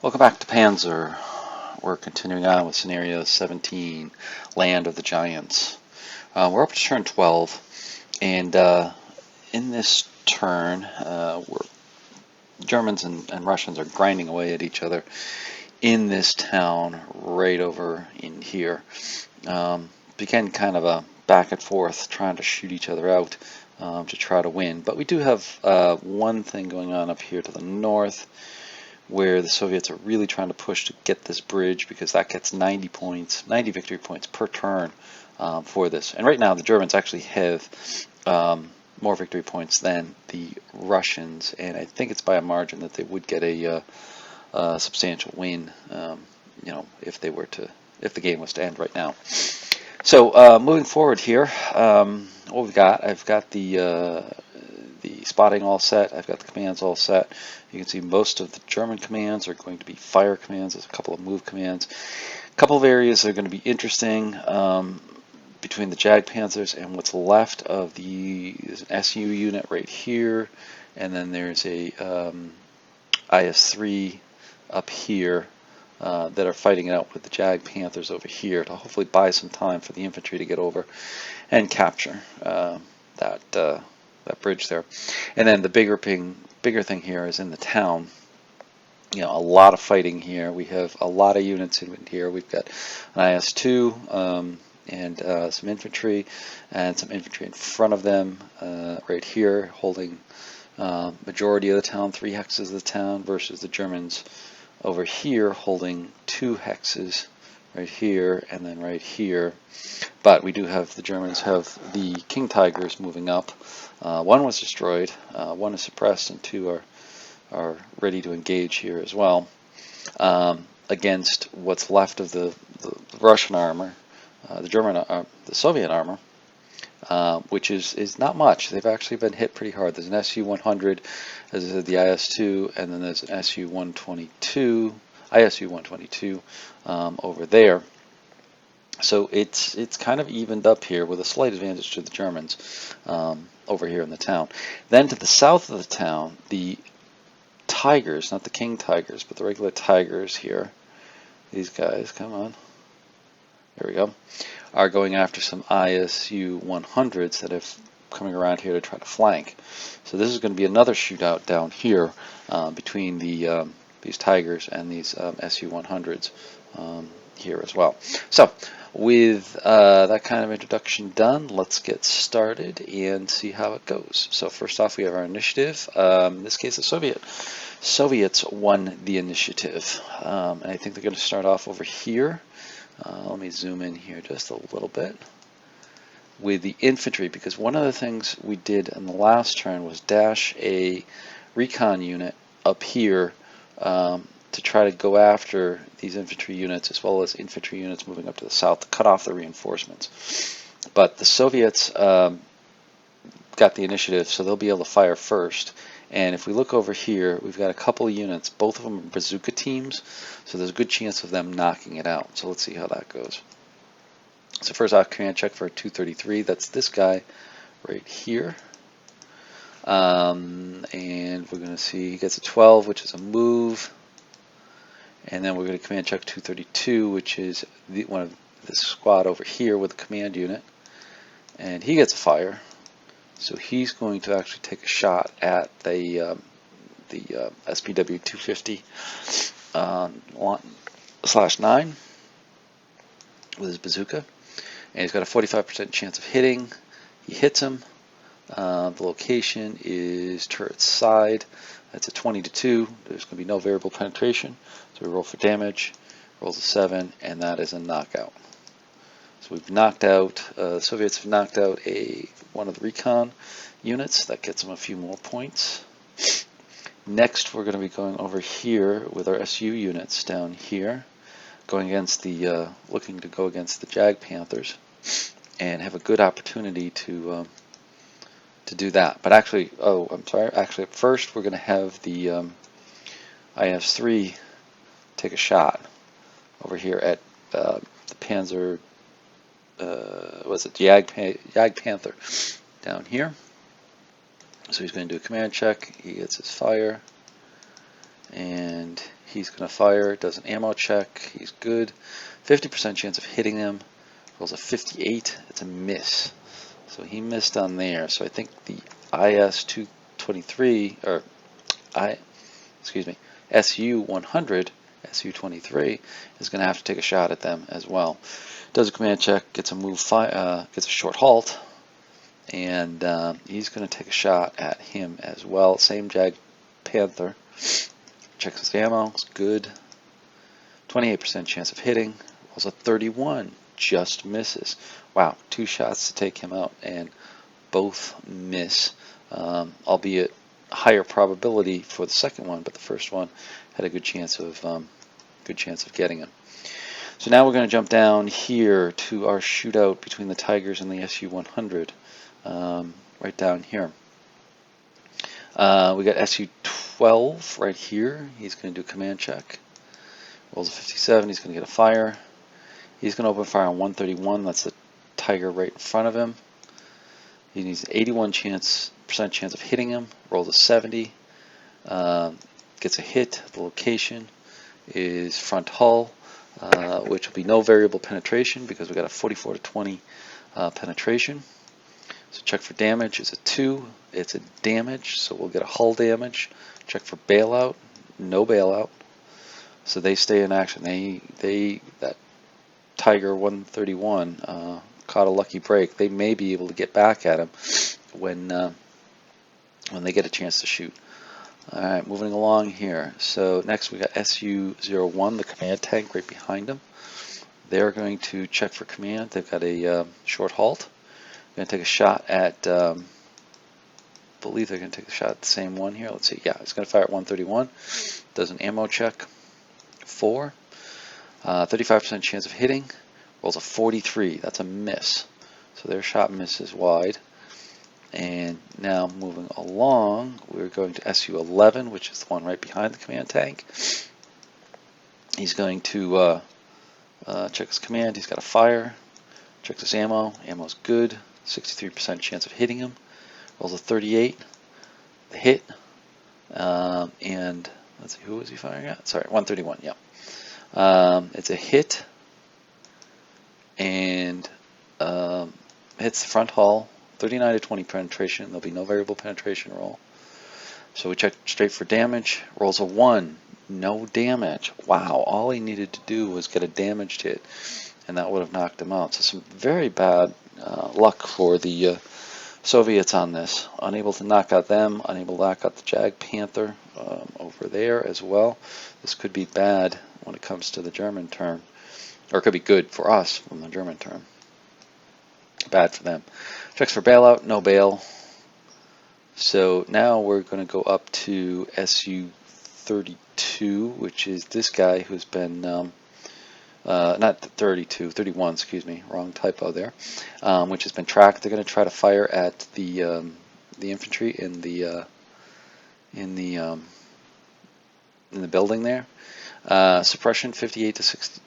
Welcome back to Panzer. We're continuing on with scenario 17, Land of the Giants. We're up to turn 12, and in this turn, Germans and Russians are grinding away at each other in this town right over in here. Began kind of a back and forth, trying to shoot each other out to try to win. But we do have one thing going on up here to the north, where the Soviets are really trying to push to get this bridge, because that gets 90 points, 90 victory points per turn for this. And right now the Germans actually have more victory points than the Russians, and I think it's by a margin that they would get a substantial win, if the game was to end right now. So moving forward here, what we've got, I've got the spotting all set, I've got the commands all set. You can see most of the German commands are going to be fire commands. There's a couple of move commands. A couple of areas that are going to be interesting between the Jag Panthers and what's left of there's an SU unit right here, and then there's a IS-3 up here that are fighting it out with the Jag Panthers over here to hopefully buy some time for the infantry to get over and capture that bridge there. And then the bigger thing here is in the town. A lot of fighting here. We have a lot of units in here. We've got an IS-2 and some infantry, and some infantry in front of them right here, holding majority of the town, 3 hexes of the town, versus the Germans over here holding 2 hexes right here and then right here. But we do have, the Germans have the King Tigers moving up. One was destroyed, one is suppressed, and 2 are ready to engage here as well, against what's left of the Russian armor, the Soviet armor, which is not much. They've actually been hit pretty hard. There's an SU-100, as I said, the IS-2, and then there's an ISU-122 over there. So it's kind of evened up here with a slight advantage to the Germans over here in the town. Then to the south of the town, the Tigers, not the King Tigers, but the regular Tigers here, these guys, come on, there we go, are going after some ISU-100s that are coming around here to try to flank. So this is going to be another shootout down here between these Tigers and these SU-100s here as well. So with that kind of introduction done, let's get started and see how it goes. So first off, we have our initiative. In this case, the Soviets won the initiative. And I think they're going to start off over here. Let me zoom in here just a little bit with the infantry, because one of the things we did in the last turn was dash a recon unit up here to try to go after these infantry units, as well as infantry units moving up to the south, to cut off the reinforcements. But the Soviets got the initiative, so they'll be able to fire first. And if we look over here, we've got a couple of units, both of them are bazooka teams, so there's a good chance of them knocking it out. So let's see how that goes. So first off, command check for a 233, that's this guy right here. And we're going to see he gets a 12, which is a move. And then we're going to command check 232, which is one of this squad over here with the command unit. And he gets a fire. So he's going to actually take a shot at the SPW 250 /9 with his bazooka. And he's got a 45% chance of hitting. He hits him. The location is turret side. That's a 20-2. There's going to be no variable penetration. So we roll for damage, rolls a 7, and that is a knockout. So we've knocked out, the Soviets have knocked out one of the recon units. That gets them a few more points. Next, we're going to be going over here with our SU units down here, going against looking to go against the Jag Panthers, and have a good opportunity to do that. But actually, actually first we're going to have the IS-3 take a shot over here at the Panzer, was it Jag Panther down here. So he's going to do a command check. He gets his fire, and he's going to fire. Does an ammo check. He's good. 50% chance of hitting him. Rolls a 58. It's a miss. So he missed on there. So I think the IS-223 or SU-100, SU-23 is going to have to take a shot at them as well. Does a command check, gets a gets a short halt, and he's going to take a shot at him as well. Same Jag Panther. Checks his ammo, it's good. 28% chance of hitting. Rolls a 31, just misses. Wow, 2 shots to take him out, and both miss, albeit higher probability for the second one, but the first one had a good chance of getting him. So now we're going to jump down here to our shootout between the Tigers and the SU-100, right down here. We got SU-12 right here. He's going to do a command check. Rolls a 57. He's going to get a fire. He's going to open fire on 131. That's the Tiger right in front of him. He needs an 81% chance of hitting him. Rolls a 70. Gets a hit. The location is front hull, which will be no variable penetration because we got a 44 to 20 penetration. So check for damage is a 2. It's a damage, so we'll get a hull damage. Check for bailout. No bailout. So they stay in action. That Tiger 131 caught a lucky break. They may be able to get back at him when they get a chance to shoot. Alright, moving along here. So next we got SU-01, the command tank right behind them. They're going to check for command. They've got a short halt. They're going to take a shot at, I believe they're going to take a shot at the same one here. Let's see. Yeah, it's going to fire at 131. Does an ammo check. 4. 35% chance of hitting. Rolls a 43. That's a miss. So their shot misses wide. And now moving along, we're going to SU-11, which is the one right behind the command tank. He's going to check his command. He's got a fire. Checks his ammo. Ammo's good. 63% chance of hitting him. Rolls a 38. The hit. And let's see, who was he firing at? Sorry, 131. Yeah. It's a hit. And hits the front hull. 39 to 20 penetration. There'll be no variable penetration roll. So we check straight for damage. Rolls a 1. No damage. Wow. All he needed to do was get a damaged hit, and that would have knocked him out. So some very bad luck for the Soviets on this. Unable to knock out them. Unable to knock out the Jag Panther over there as well. This could be bad when it comes to the German term. Or it could be good for us from the German term. Bad for them. Checks for bailout, no bail. So now we're going to go up to SU-32, which is this guy who's been, not 32, 31, excuse me, wrong typo there, which has been tracked. They're going to try to fire at the infantry in the building there. Suppression 58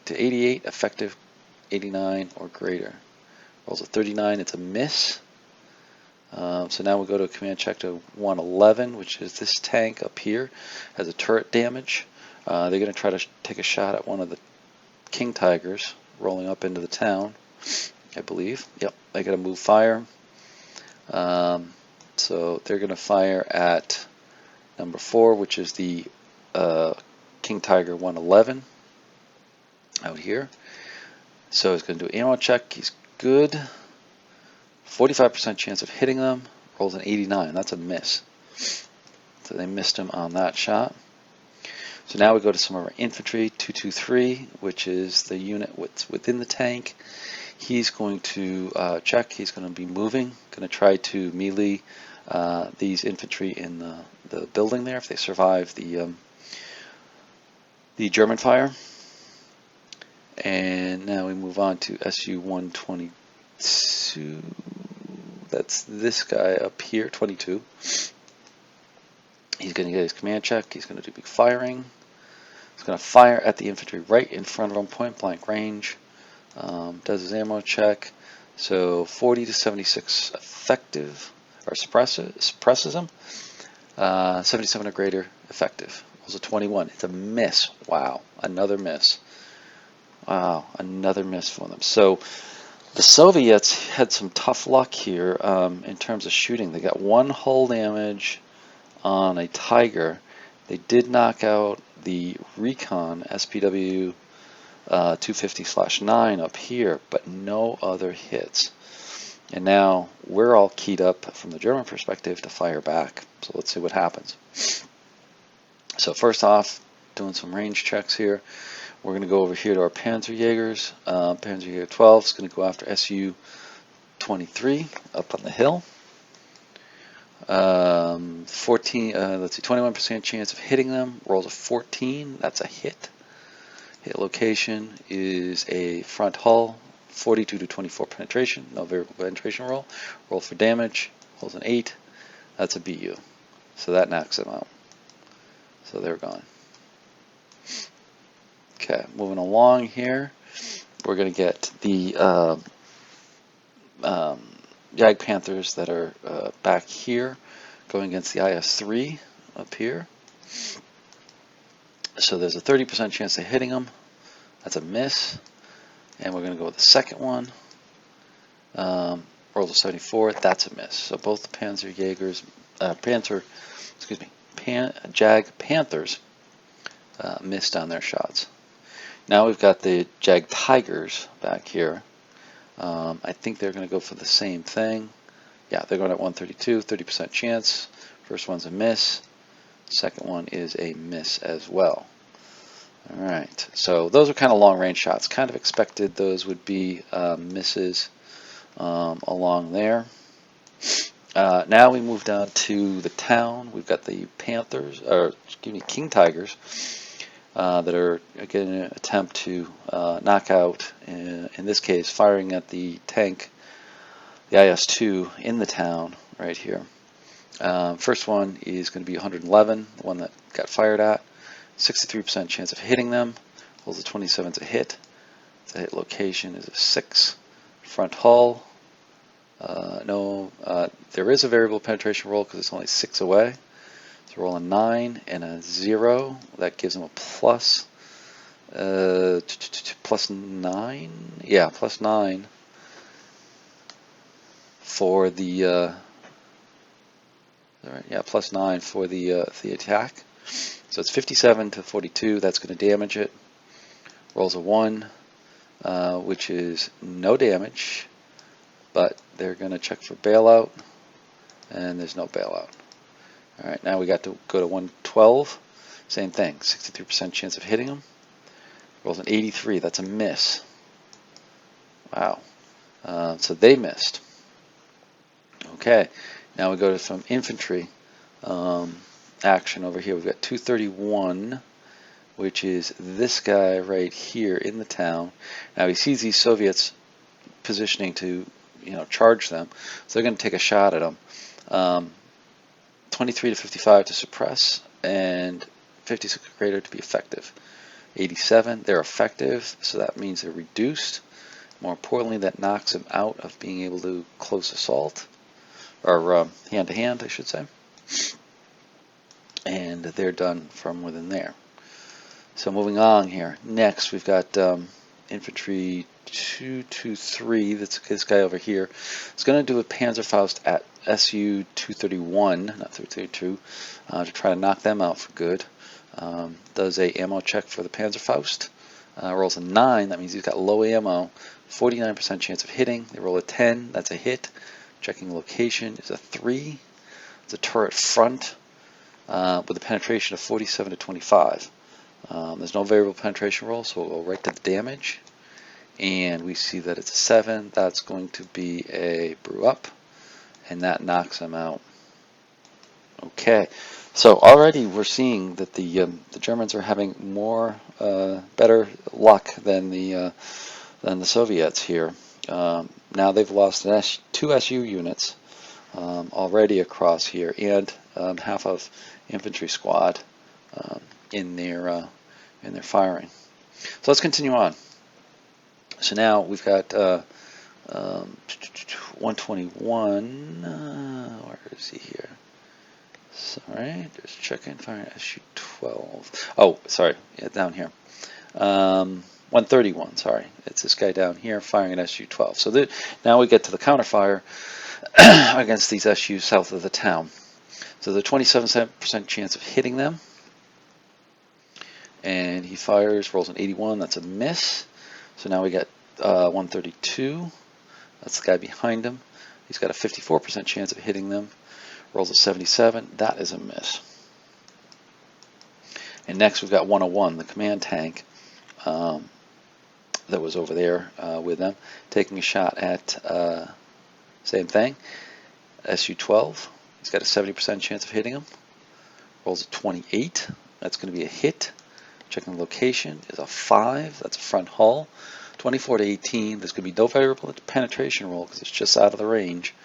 to 88, effective 89 or greater. Rolls a 39, it's a miss. So now we'll go to a command check to 111, which is this tank up here. Has a turret damage. They're going to try to take a shot at one of the King Tigers rolling up into the town, I believe. Yep, they got to move fire. So they're going to fire at number 4, which is the King Tiger 111 out here. So he's going to do an ammo check. He's good. 45% chance of hitting them. Rolls an 89. That's a miss. So they missed him on that shot. So now we go to some of our infantry. 223, which is the unit within the tank. He's going to check. He's going to be moving. Going to try to melee these infantry in the building there if they survive the German fire. And now we move on to SU-122. That's this guy up here, 22. He's going to get his command check. He's going to do big firing. He's going to fire at the infantry right in front of him, point blank range. Does his ammo check. So 40 to 76 effective, or suppresses him. 77 or greater effective. Rolls a 21. It's a miss. Wow, another miss. Wow, another miss for them. So the Soviets had some tough luck here in terms of shooting. They got one hull damage on a Tiger. They did knock out the Recon SPW 250/9 up here, but no other hits. And now we're all keyed up from the German perspective to fire back. So let's see what happens. So first off, doing some range checks here. We're going to go over here to our Panzerjägers. Panzerjäger 12 is going to go after SU-23 up on the hill. 21% chance of hitting them. Rolls a 14. That's a hit. Hit location is a front hull. 42 to 24 penetration. No variable penetration roll. Roll for damage. Rolls an 8. That's a BU. So that knocks them out. So they're gone. Okay, moving along here, we're going to get the Jag Panthers that are back here going against the IS-3 up here. So there's a 30% chance of hitting them. That's a miss. And we're going to go with the second one. Rolls a 74. That's a miss. So both the Panzerjägers, Jag Panthers missed on their shots. Now we've got the Jag Tigers back here. I think they're going to go for the same thing. Yeah, they're going at 132, 30% chance. First one's a miss. Second one is a miss as well. All right, so those are kind of long-range shots. Kind of expected those would be misses along there. Now we move down to the town. We've got the King Tigers that are going to attempt to knock out, in this case, firing at the tank, the IS-2 in the town right here. First one is going to be 111, the one that got fired at. 63% chance of hitting them. Rolls a 27 to hit. The hit location is a 6. Front hull. There is a variable penetration roll because it's only 6 away. So roll a 9 and a 0. That gives them a plus 9. Yeah, plus 9 for the plus 9 for the attack. So it's 57 to 42. That's going to damage it. Rolls a 1, which is no damage, but they're going to check for bailout, and there's no bailout. All right, now we got to go to 112. Same thing, 63% chance of hitting them. Rolls an 83. That's a miss. Wow. So they missed. Okay, now we go to some infantry action over here. We've got 231, which is this guy right here in the town. Now he sees these Soviets positioning to, charge them, so they're going to take a shot at them. 23 to 55 to suppress, and 56 or greater to be effective. 87, they're effective, so that means they're reduced. More importantly, that knocks them out of being able to close assault, or hand-to-hand, I should say. And they're done from within there. So moving on here. Next, we've got infantry 223. That's this guy over here. It's going to do a Panzerfaust at SU-231, not 332, to try to knock them out for good. Does a ammo check for the Panzerfaust. Rolls a 9. That means he's got low ammo. 49% chance of hitting. They roll a 10. That's a hit. Checking location is a 3. It's a turret front with a penetration of 47 to 25. There's no variable penetration roll, so we'll go right to the damage. And we see that it's a 7. That's going to be a brew up, and that knocks them out. Okay, so already we're seeing that the Germans are having better luck than the Soviets here. Now they've lost 2 SU units already across here, and half of infantry squad in their firing. So let's continue on. So now we've got 121. Where is he here? Alright, there's check-in firing SU-12. 12. Oh, sorry, yeah, down here. 131, sorry. It's this guy down here firing an Su-12. So now we get to the counterfire against these SUs south of the town. So the 27% chance of hitting them. And he fires, rolls an 81, that's a miss. So now we got 132. That's the guy behind him. He's got a 54% chance of hitting them. Rolls a 77, that is a miss. And next we've got 101, the command tank that was over there with them, taking a shot at, same thing, Su-12. He's got a 70% chance of hitting him. Rolls a 28, that's going to be a hit. Checking the location is a 5, that's a front hull. 24 to 18, there's going to be no variable penetration roll because it's just out of the range.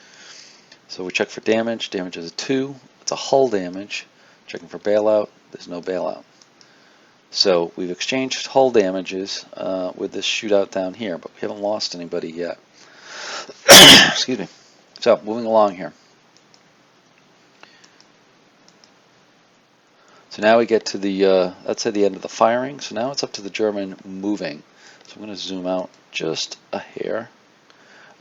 So we check for damage. Damage is a 2. It's a hull damage. Checking for bailout. There's no bailout. So we've exchanged hull damages with this shootout down here, but we haven't lost anybody yet. Excuse me. So moving along here. So now we get to the, that's at the end of the firing. So now it's up to the German moving. So I'm going to zoom out just a hair.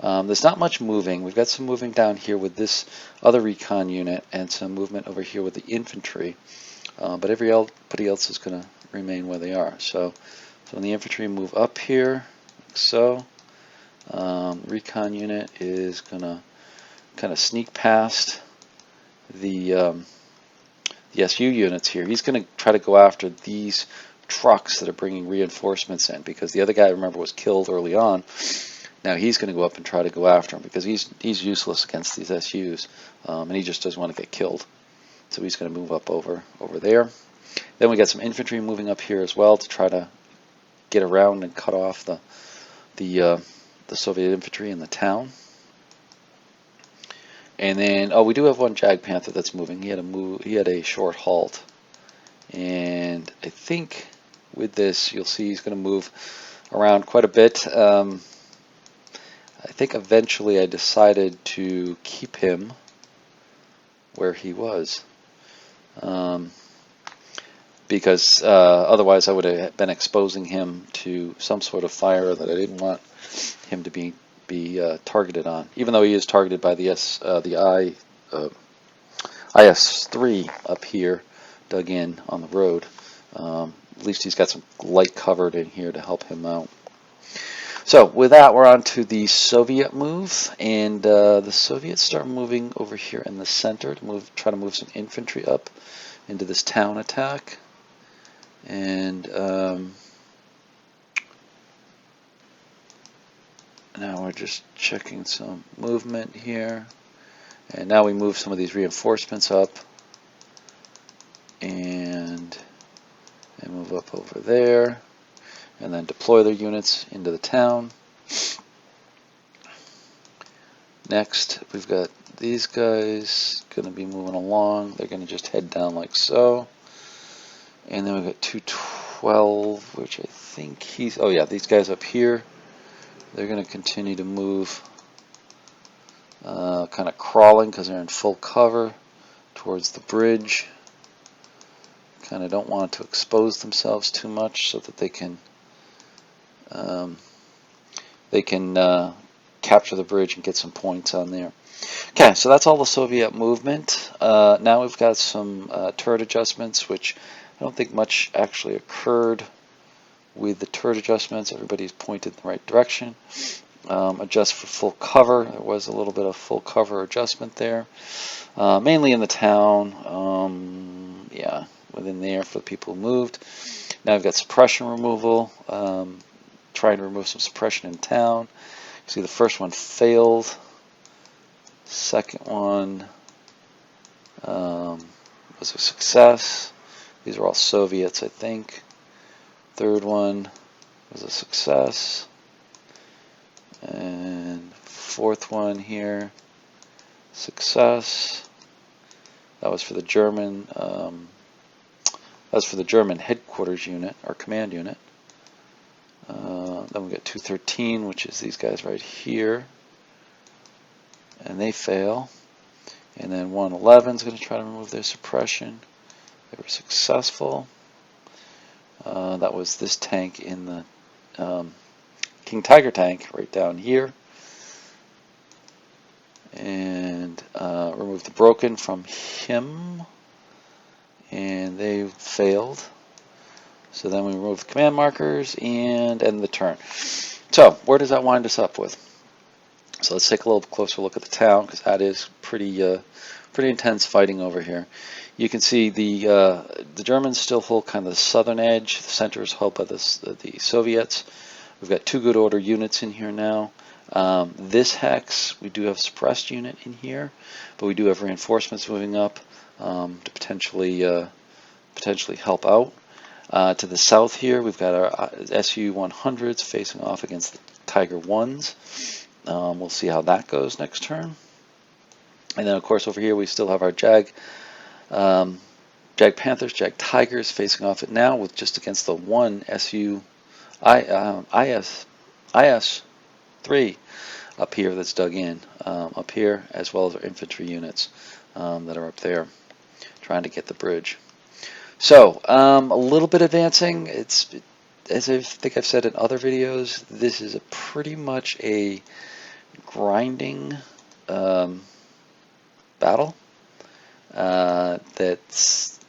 There's not much moving. We've got some moving down here with this other recon unit and some movement over here with the infantry. But everybody else is going to remain where they are. So when the infantry move up here, like so, recon unit is going to kind of sneak past the SU units here. He's going to try to go after these trucks that are bringing reinforcements in, because the other guy, remember, was killed early on. Now he's going to go up and try to go after him because he's useless against these SUs, and he just doesn't want to get killed. So he's going to move up over there. Then we got some infantry moving up here as well to try to get around and cut off the Soviet infantry in the town. And then, oh, we do have one Jag Panther that's moving. He had a short halt, and I think with this you'll see he's going to move around quite a bit. I think eventually I decided to keep him where he was, because otherwise I would have been exposing him to some sort of fire that I didn't want him to be targeted on, even though he is targeted by the IS-3 up here, dug in on the road. At least he's got some light covered in here to help him out. So with that, we're on to the Soviet move, and the Soviets start moving over here in the center to try to move some infantry up into this town attack. And now we're just checking some movement here, and now we move some of these reinforcements up and move up over there, and then deploy their units into the town. Next, we've got these guys going to be moving along. They're going to just head down like so. And then we've got 212, which I think oh yeah, these guys up here, they're going to continue to move, kind of crawling because they're in full cover towards the bridge. Kind of don't want to expose themselves too much so that they can capture the bridge and get some points on there. Okay, so that's all the Soviet movement. Now we've got some turret adjustments, which I don't think much actually occurred with the turret adjustments. Everybody's pointed in the right direction. Adjust for full cover. There was a little bit of full cover adjustment there, mainly in the town. Yeah, within there for the people who moved. Now we've got suppression removal. Trying to remove some suppression in town. You see the first one failed. Second one was a success. These are all Soviets, I think. Third one was a success. And fourth one here, success. That was for the German. Headquarters unit or command unit. Then we got 213, which is these guys right here, and they fail. And then 111 is going to try to remove their suppression. They were successful. That was this tank in the King Tiger tank right down here. And remove the broken from him. And they failed. So then we remove the command markers and end the turn. So where does that wind us up with? So let's take a little closer look at the town, because that is pretty intense fighting over here. You can see the Germans still hold kind of the southern edge. The center is held by the Soviets. We've got 2 good order units in here now. This hex, we do have a suppressed unit in here, but we do have reinforcements moving up to potentially help out. To the south here, we've got our Su-100s facing off against the Tiger 1s. We'll see how that goes next turn. And then, of course, over here we still have our Jag Panthers, Jag Tigers facing off it now with just against the one IS-3 up here that's dug in up here, as well as our infantry units that are up there trying to get the bridge. So a little bit advancing. As I think I've said in other videos, this is pretty much a grinding battle that's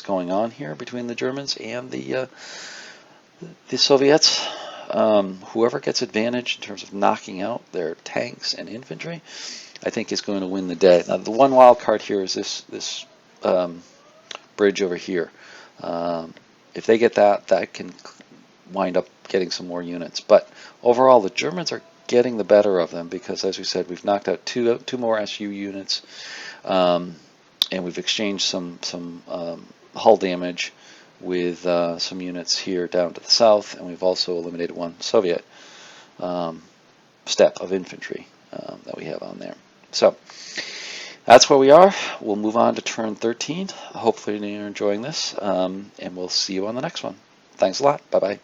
going on here between the Germans and the Soviets. Whoever gets advantage in terms of knocking out their tanks and infantry, I think is going to win the day. Now, the one wild card here is this bridge over here. If they get that can wind up getting some more units. But overall, the Germans are getting the better of them because, as we said, we've knocked out two more SU units, and we've exchanged some hull damage with some units here down to the south, and we've also eliminated one Soviet step of infantry that we have on there. So that's where we are. We'll move on to turn 13. Hopefully you're enjoying this, and we'll see you on the next one. Thanks a lot. Bye-bye.